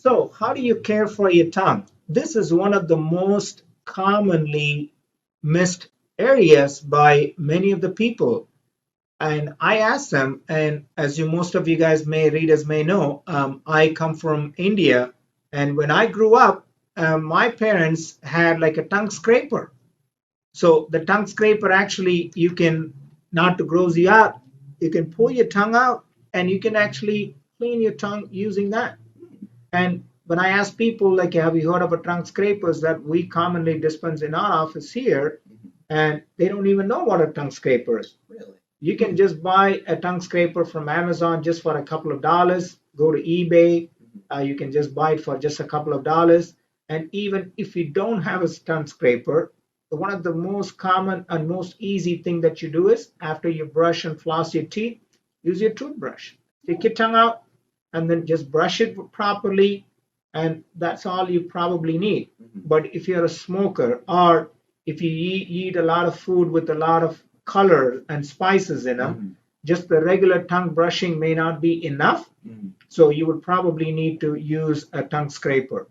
So, how do you care for your tongue? This is one of the most commonly missed areas by many of the people. And I asked them, and as you most of you guys readers may know, I come from India, and when I grew up, my parents had like a tongue scraper. So the tongue scraper actually, you can, not to gross you out, you can pull your tongue out, and you can actually clean your tongue using that. And when I ask people, like, have you heard of a tongue scrapers that we commonly dispense in our office here, and they don't even know what a tongue scraper is. Really? You can just buy a tongue scraper from Amazon just for a couple of dollars. Go to eBay. You can just buy it for just a couple of dollars. And even if you don't have a tongue scraper, one of the most common and most easy thing that you do is after you brush and floss your teeth, use your toothbrush. Stick your tongue out and then just brush it properly. And that's all you probably need. But if you're a smoker or if you eat a lot of food with a lot of color and spices in them, just the regular tongue brushing may not be enough. So you would probably need to use a tongue scraper.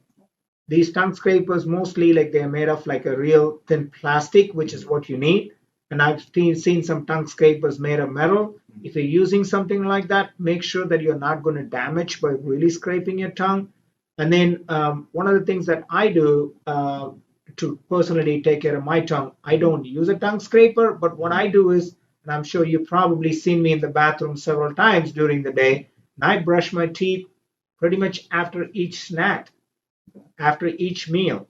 These tongue scrapers mostly like they're made of like a real thin plastic, which is what you need. And I've seen some tongue scrapers made of metal. If you're using something like that, make sure that you're not going to damage by really scraping your tongue. And then one of the things that I do to personally take care of my tongue, I don't use a tongue scraper, but what I do is, and I'm sure you've probably seen me in the bathroom several times during the day, and I brush my teeth pretty much after each snack, after each meal.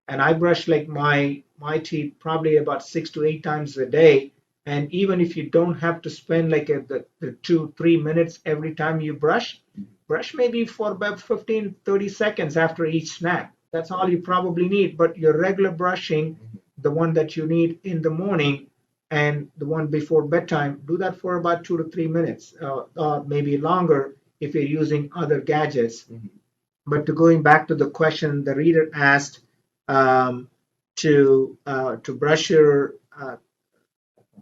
And I brush like my teeth probably about 6 to 8 times a day. And even if you don't have to spend like the 2-3 minutes every time you brush maybe for about 15-30 seconds after each snack. That's all you probably need. But your regular brushing, the one that you need in the morning and the one before bedtime, do that for about 2 to 3 minutes, or maybe longer if you're using other gadgets. But to going back to the question the reader asked, to brush your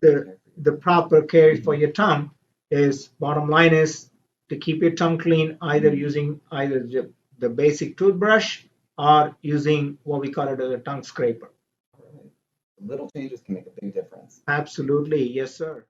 the proper care for your tongue is, bottom line is, to keep your tongue clean, either using the basic toothbrush or using what we call it as a tongue scraper. Little changes can make a big difference. Absolutely, yes, sir.